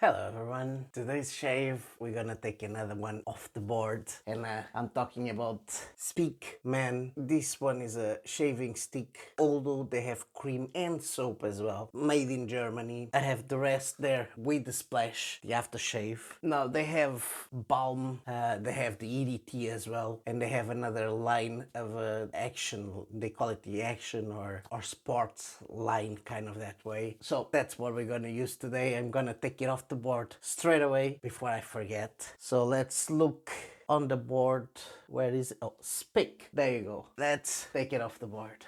Hello everyone, today's shave we're gonna take another one off the board and I'm talking about SPEICK Men. This one is a shaving stick, although they have cream and soap as well, made in Germany. I have the rest there with the splash, the aftershave. Now they have balm, they have the EDT as well, and they have another line of action, they call it the action or sports line, kind of that way. So that's what we're gonna use today. I'm gonna take it off the board straight away before I forget. So let's look on the board. Where is it? Oh, SPEICK. There you go. Let's take it off the board.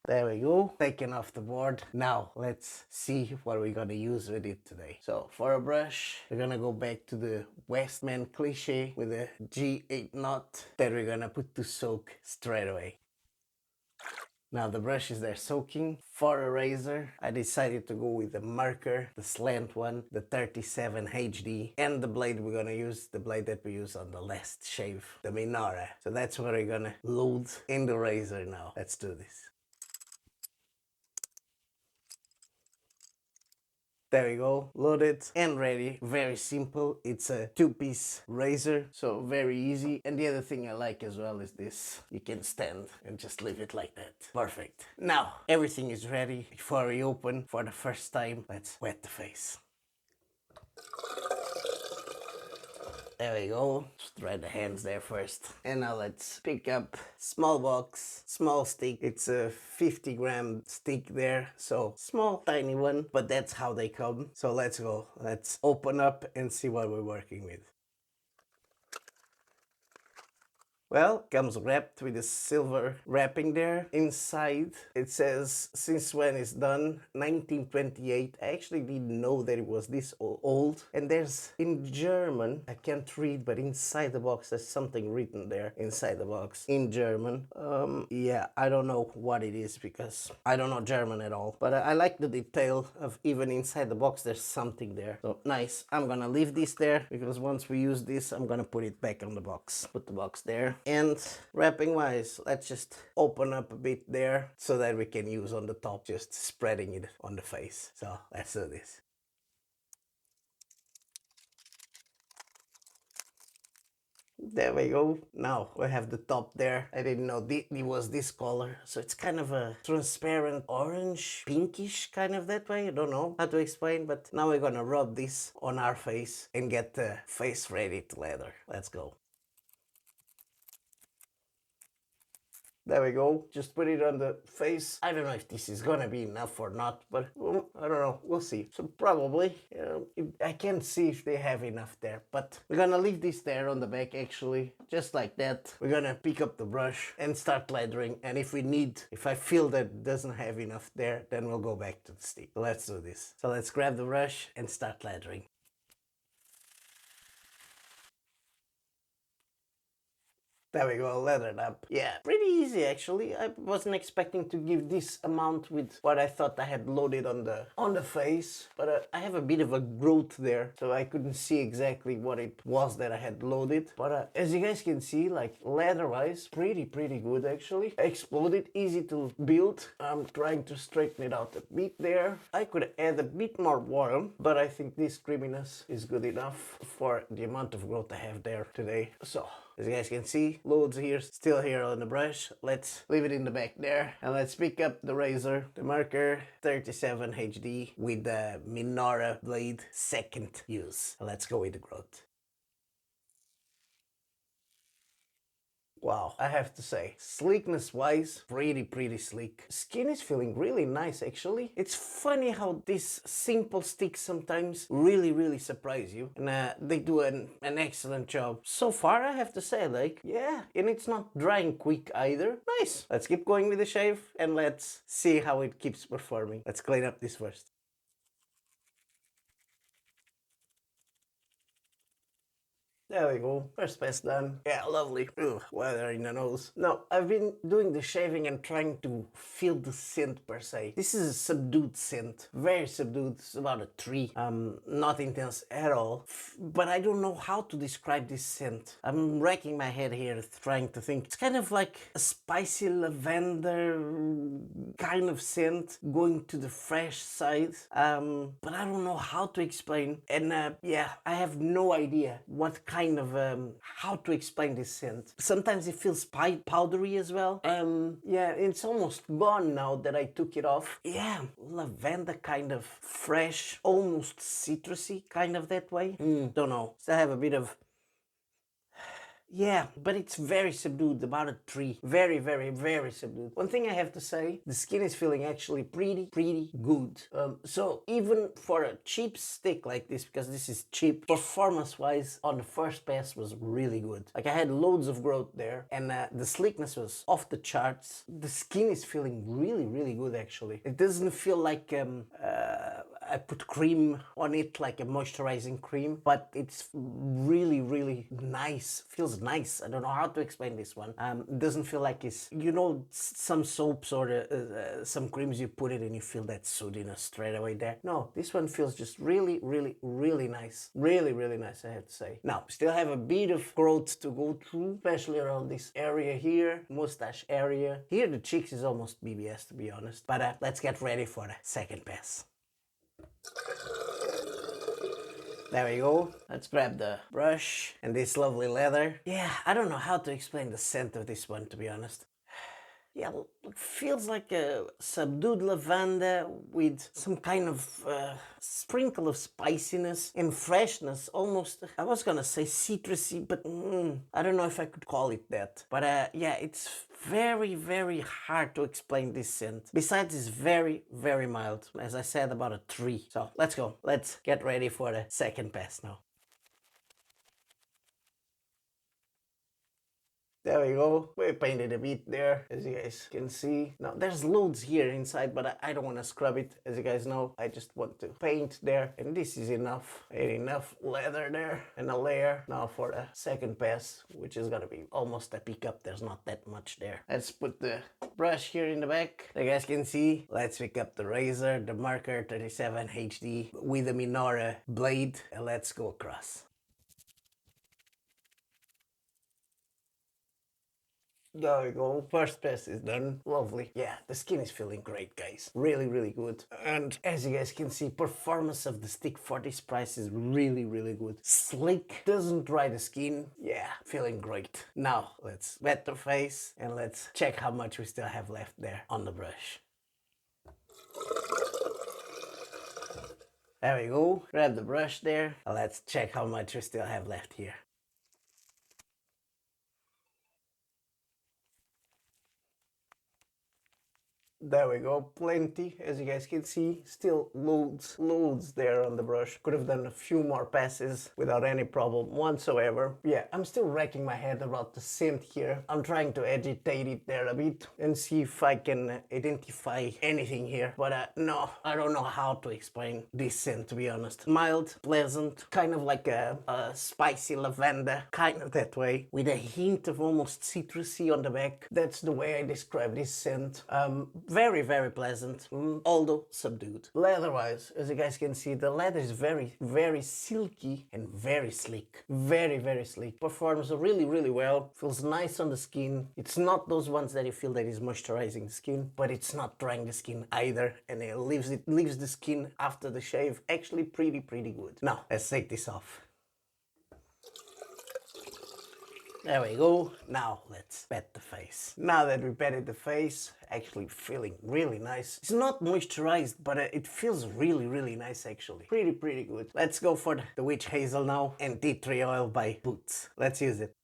There we go, taken off the board. Now let's see what we're gonna use with it today. So for a brush, we're gonna go back to the WestMan CLICHE with a G8 knot that we're gonna put to soak straight away. Now the brush is there soaking. For a razor, I decided to go with the Merkür, the slant one, the 37 HD, and the blade we're gonna use, the blade that we use on the last shave, the Minora. So that's what we're gonna load in the razor now. Let's do this. There we go, loaded and ready. Very simple. It's a two-piece razor, so very easy. And the other thing I like as well is this. You can stand and just leave it like that. Perfect. Now, everything is ready. Before we open for the first time, let's wet the face. There we go. Just dry the hands there first. And now let's pick up small box, small stick. It's a 50-gram stick there. So small, tiny one, but that's how they come. So let's go. Let's open up and see what we're working with. Well, comes wrapped with a silver wrapping there. Inside, it says, since when it's done, 1928. I actually didn't know that it was this old. And there's, in German, I can't read, but inside the box, there's something written there, inside the box, in German. Yeah, I don't know what it is, because I don't know German at all. But I like the detail of even inside the box, there's something there. So, nice. I'm gonna leave this there, because once we use this, I'm gonna put it back on the box. Put the box there. And wrapping wise, let's just open up a bit there so that we can use on the top, just spreading it on the face. So let's do this. There we go. Now we have the top there. I didn't know it was this color. So it's kind of a transparent orange, pinkish, kind of that way. I don't know how to explain, but now we're gonna rub this on our face and get the face ready to lather. Let's go. There we go, just put it on the face. I don't know if this is gonna be enough or not, but I don't know, we'll see. So probably, I can't see if they have enough there, but we're gonna leave this there on the back actually, just like that. We're gonna pick up the brush and start lathering, and if I feel that it doesn't have enough there, then we'll go back to the stick. So let's do this. So let's grab the brush and start lathering. There we go, leathered up. Yeah, pretty easy actually. I wasn't expecting to give this amount with what I thought I had loaded on the face, but I have a bit of a growth there, so I couldn't see exactly what it was that I had loaded. But as you guys can see, like leather-wise, pretty good actually. Exploded, easy to build. I'm trying to straighten it out a bit there. I could add a bit more warm, but I think this creaminess is good enough for the amount of growth I have there today. So, as you guys can see, loads here, still here on the brush. Let's leave it in the back there. And let's pick up the razor, the Merkür 37 HD with the Minora Blade second use. Let's go with the growth. Wow, I have to say, sleekness wise, pretty sleek. Skin is feeling really nice actually. It's funny how these simple sticks sometimes really surprise you. And they do an excellent job. So far I have to say, like, yeah, and it's not drying quick either. Nice. Let's keep going with the shave and let's see how it keeps performing. Let's clean up this first. There we go. First pass done. Yeah, lovely. Ugh, weather in the nose. Now, I've been doing the shaving and trying to feel the scent per se. This is a subdued scent. Very subdued. It's about a 3. Not intense at all. But I don't know how to describe this scent. I'm racking my head here trying to think. It's kind of like a spicy lavender kind of scent going to the fresh side. But I don't know how to explain. And yeah, I have no idea what kind of how to explain this scent. Sometimes it feels powdery as well. Yeah, it's almost gone now that I took it off. Yeah, lavender kind of fresh, almost citrusy kind of that way. Don't know. Still have a bit of... Yeah, but it's very subdued, about a 3. Very, very, very subdued. One thing I have to say, the skin is feeling actually pretty good. So even for a cheap stick like this, because this is cheap, performance-wise, on the first pass was really good. Like I had loads of growth there, and the sleekness was off the charts. The skin is feeling really good actually. It doesn't feel like I put cream on it, like a moisturizing cream, but it's really nice. Feels nice. I don't know how to explain this one. It doesn't feel like it's, you know, some soaps or some creams you put it and you feel that sootiness straight away there. No, this one feels just really nice. Really nice, I have to say. Now, still have a bit of growth to go through, especially around this area here, mustache area. Here the cheeks is almost BBS, to be honest. But let's get ready for the second pass. There we go. Let's grab the brush and this lovely leather. Yeah, I don't know how to explain the scent of this one, to be honest. Yeah, it feels like a subdued lavender with some kind of sprinkle of spiciness and freshness, almost, I was gonna say citrusy, but I don't know if I could call it that. But yeah, it's very hard to explain this scent. Besides, it's very mild. As I said, about a 3. So let's go. Let's get ready for the second pass now. There we go. We painted a bit there, as you guys can see. Now, there's loads here inside, but I don't want to scrub it, as you guys know. I just want to paint there, and this is enough. Enough leather there, and a layer. Now for the second pass, which is gonna be almost a pickup. There's not that much there. Let's put the brush here in the back. You guys can see. Let's pick up the razor, the Merkür 37 HD with the Minora Blade, and let's go across. There we go. First pass is done. Lovely. Yeah, the skin is feeling great, guys. Really good. And as you guys can see, performance of the stick for this price is really good. Slick, doesn't dry the skin. Yeah, feeling great. Now, let's wet the face and let's check how much we still have left there on the brush. There we go. Grab the brush there. Let's check how much we still have left here. There we go, plenty, as you guys can see. Still loads there on the brush. Could have done a few more passes without any problem whatsoever. Yeah, I'm still racking my head about the scent here. I'm trying to agitate it there a bit and see if I can identify anything here. But no, I don't know how to explain this scent, to be honest. Mild, pleasant, kind of like a spicy lavender, kind of that way, with a hint of almost citrusy on the back. That's the way I describe this scent. Very pleasant, although subdued. Leather-wise, as you guys can see, the leather is very silky and very sleek. Very sleek. Performs really well. Feels nice on the skin. It's not those ones that you feel that is moisturizing the skin, but it's not drying the skin either, and it leaves the skin after the shave actually pretty good. Now, let's take this off. There we go. Now let's pat the face. Now that we patted the face, actually feeling really nice. It's not moisturized, but it feels really nice actually. Pretty good. Let's go for the Witch Hazel now and tea tree oil by Boots. Let's use it.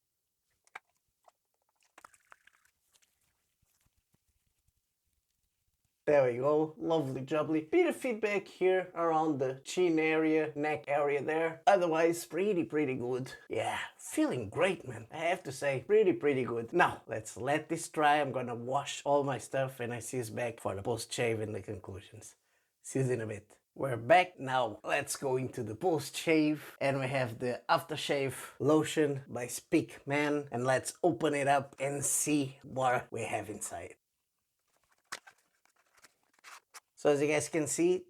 There we go, lovely jubbly. Bit of feedback here around the chin area, neck area there. Otherwise, pretty good. Yeah, feeling great, man. I have to say, pretty good. Now, let's let this dry. I'm gonna wash all my stuff and I see you back for the post-shave and the conclusions. See you in a bit. We're back now. Let's go into the post shave, and we have the aftershave lotion by SPEICK Men, and let's open it up and see what we have inside. So as you guys can see,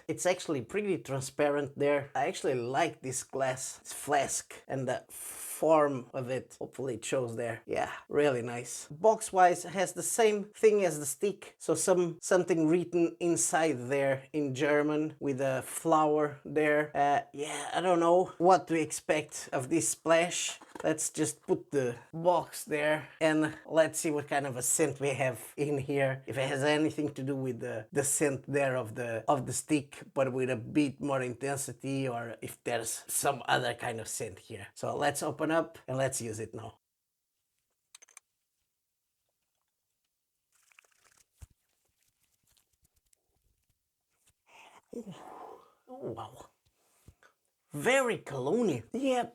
it's actually pretty transparent there. I actually like this glass, this flask, and the form of it. Hopefully it shows there. Yeah, really nice. Box wise, has the same thing as the stick. So something written inside there in German with a flower there. Yeah, I don't know what to expect of this splash. Let's just put the box there and let's see what kind of a scent we have in here. If it has anything to do with the scent there of the stick, but with a bit more intensity, or if there's some other kind of scent here. So let's open up and let's use it now. Oh, wow. Very cologne. Yeah,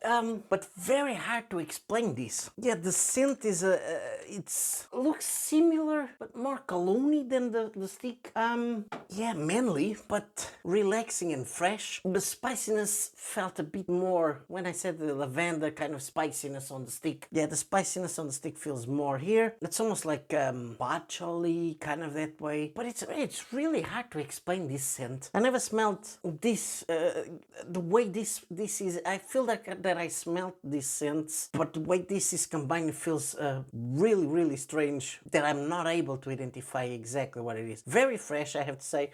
but very hard to explain this. Yeah, the scent is it's looks similar, but more cologne than the stick. Yeah, manly, but relaxing and fresh. The spiciness felt a bit more when I said the lavender kind of spiciness on the stick. Yeah, the spiciness on the stick feels more here. It's almost like patchouli, kind of that way. But it's really hard to explain this scent. I never smelled this, the way this is. I feel like that I smelled these scents, but the way this is combined feels really strange, that I'm not able to identify exactly what it is. Very fresh, I have to say.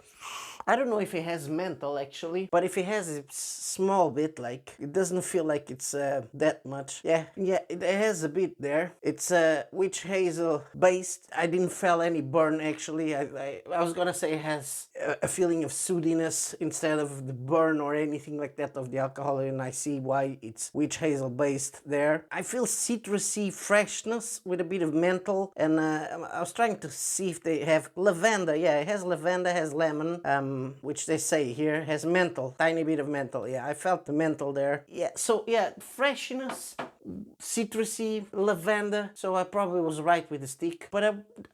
I don't know if it has menthol actually, but if it has a small bit, like it doesn't feel like it's that much. Yeah, it has a bit there. It's witch hazel based. I didn't feel any burn actually. I was gonna say it has a feeling of soothiness instead of the burn or anything like that of the alcohol, and I see why it's witch hazel based there. I feel citrusy freshness with a bit of menthol, and I was trying to see if they have lavender. Yeah, it has lavender, has lemon, which they say here has menthol, tiny bit of menthol. Yeah, I felt the menthol there. Yeah, so yeah, freshness, citrusy, lavender. So I probably was right with the stick, but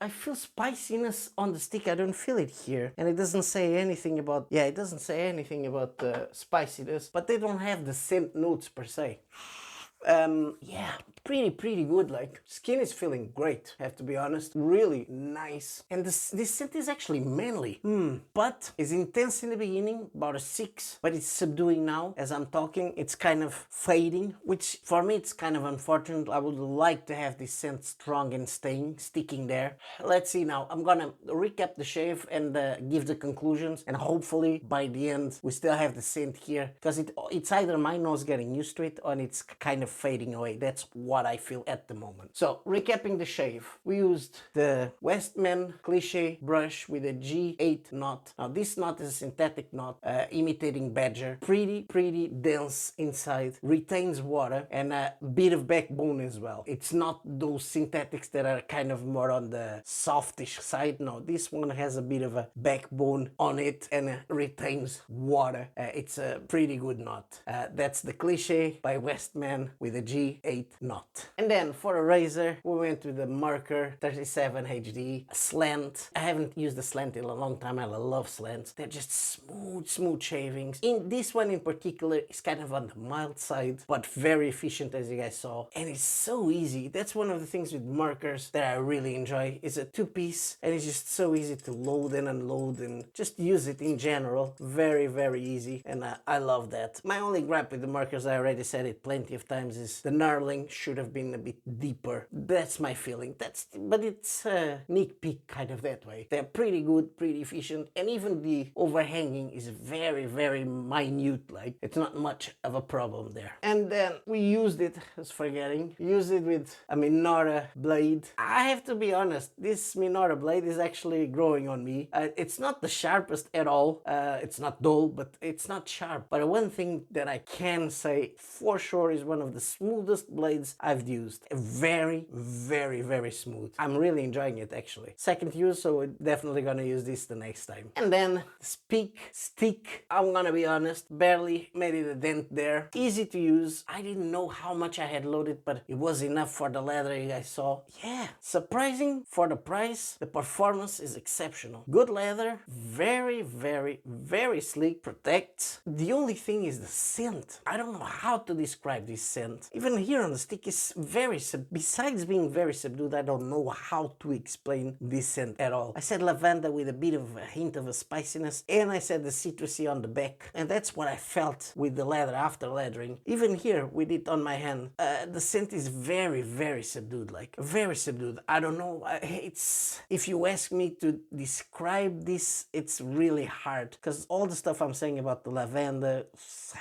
I feel spiciness on the stick. I don't feel it here, and it doesn't say anything about, yeah, it doesn't say anything about the spiciness, but they don't have the scent notes per se. Yeah, pretty good. Like, skin is feeling great, have to be honest. Really nice. And this scent is actually manly. But it's intense in the beginning, about a 6, but it's subduing now as I'm talking. It's kind of fading, which for me it's kind of unfortunate. I would like to have this scent strong and sticking there. Let's see now. I'm gonna recap the shave and give the conclusions, and hopefully by the end we still have the scent here, because it's either my nose getting used to it or it's kind of fading away. That's what I feel at the moment. So recapping the shave, we used the WestMan CLICHE brush with a G8 knot. Now this knot is a synthetic knot imitating badger. Pretty dense inside, retains water, and a bit of backbone as well. It's not those synthetics that are kind of more on the softish side. No, this one has a bit of a backbone on it and retains water. It's a pretty good knot. That's the CLICHE by WestMan with a G8 knot. And then for a razor, we went with the Merkür 37 HD slant. I haven't used the slant in a long time. I love slants. They're just smooth shavings. In this one in particular, it's kind of on the mild side, but very efficient, as you guys saw. And it's so easy. That's one of the things with Merkurs that I really enjoy. It's a 2-piece, and it's just so easy to load and unload and just use it in general. Very easy, and I love that. My only gripe with the Merkurs, I already said it plenty of times, is the knurling should have been a bit deeper. That's my feeling. But it's a nitpick kind of that way. They're pretty good, pretty efficient, and even the overhanging is very minute. Like, it's not much of a problem there. And then we used it, I was forgetting, used it with a Minora Blade. I have to be honest, this Minora Blade is actually growing on me. It's not the sharpest at all. It's not dull, but it's not sharp. But one thing that I can say for sure is one of the smoothest blades I've used. Very, very smooth. I'm really enjoying it actually. Second use, so we're definitely gonna use this the next time. And then SPEICH stick. I'm gonna be honest, barely made it a dent there. Easy to use. I didn't know how much I had loaded, but it was enough for the leathering I saw. Yeah, surprising for the price. The performance is exceptional. Good leather, very sleek, protects. The only thing is the scent. I don't know how to describe this scent. Even here on the stick is besides being very subdued, I don't know how to explain this scent at all. I said lavender with a bit of a hint of a spiciness, and I said the citrusy on the back, and that's what I felt with the leather after leathering. Even here with it on my hand, the scent is very subdued, like very subdued. I don't know, it's, if you ask me to describe this, it's really hard, because all the stuff I'm saying about the lavender,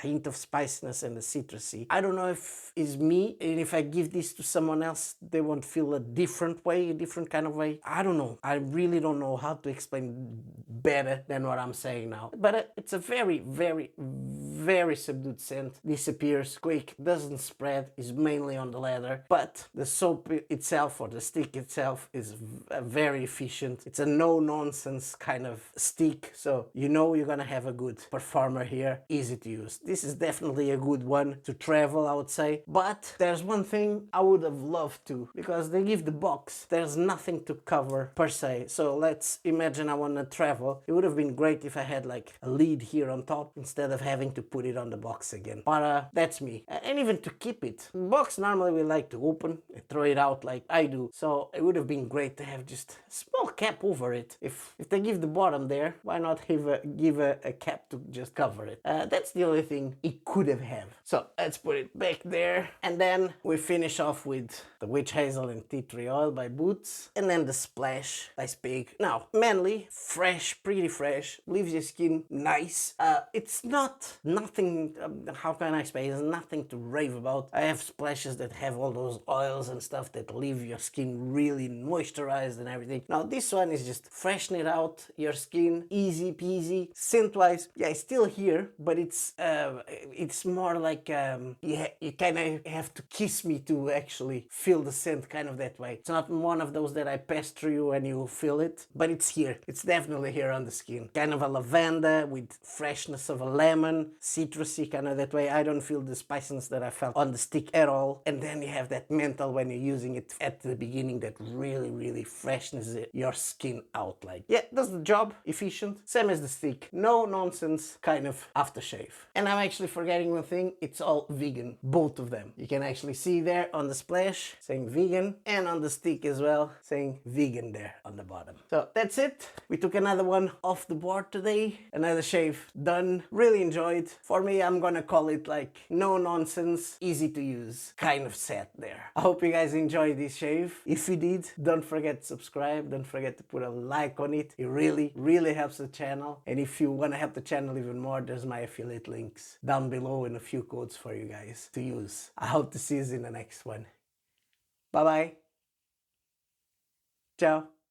hint of spiciness and the citrusy, I don't know if it's me, and if I give this to someone else, they won't feel a different way, a different kind of way. I don't know. I really don't know how to explain better than what I'm saying now. But it's a very subdued scent. Disappears quick, doesn't spread, is mainly on the leather. But the soap itself, or the stick itself, is very efficient. It's a no-nonsense kind of stick, so you know you're gonna have a good performer here. Easy to use. This is definitely a good one to travel, I would say. But there's one thing I would have loved to, because they give the box, there's nothing to cover per se. So let's imagine I want to travel. It would have been great if I had like a lid here on top instead of having to put it on the box again. But that's me. And even to keep it, the box normally we like to open and throw it out like I do. So it would have been great to have just a small cap over it. If they give the bottom there, why not give a cap to just cover it? That's the only thing it could have. So let's put it back there, and then we finish off with the Witch Hazel and Tea Tree Oil by Boots, and then the Splash by SPEICH. Now, manly, fresh, pretty fresh, leaves your skin nice. It's nothing, how can I explain, it's nothing to rave about. I have splashes that have all those oils and stuff that leave your skin really moisturized and everything. Now, this one is just freshen it out, your skin, easy peasy. Scent-wise, yeah, it's still here, but it's more like, you kind of have to kiss me to actually feel the scent, kind of that way. It's not one of those that I pass through you and you feel it, but it's here. It's definitely here on the skin. Kind of a lavender with freshness of a lemon, citrusy, kind of that way. I don't feel the spiciness that I felt on the stick at all. And then you have that menthol when you're using it at the beginning that really freshens your skin out. Like, yeah, does the job, efficient, same as the stick. No nonsense kind of aftershave. And I'm actually forgetting one thing, it's all vegan, both of them. You can actually see there on the splash saying vegan, and on the stick as well saying vegan there on the bottom. So that's it. We took another one off the board today. Another shave done. Really enjoyed. For me, I'm gonna call it like no nonsense, easy to use kind of set there. I hope you guys enjoyed this shave. If you did, don't forget to subscribe. Don't forget to put a like on it. It really helps the channel. And if you want to help the channel even more, there's my affiliate links down below and a few codes for you guys to use. I hope to see you in the next one. Bye bye. Ciao.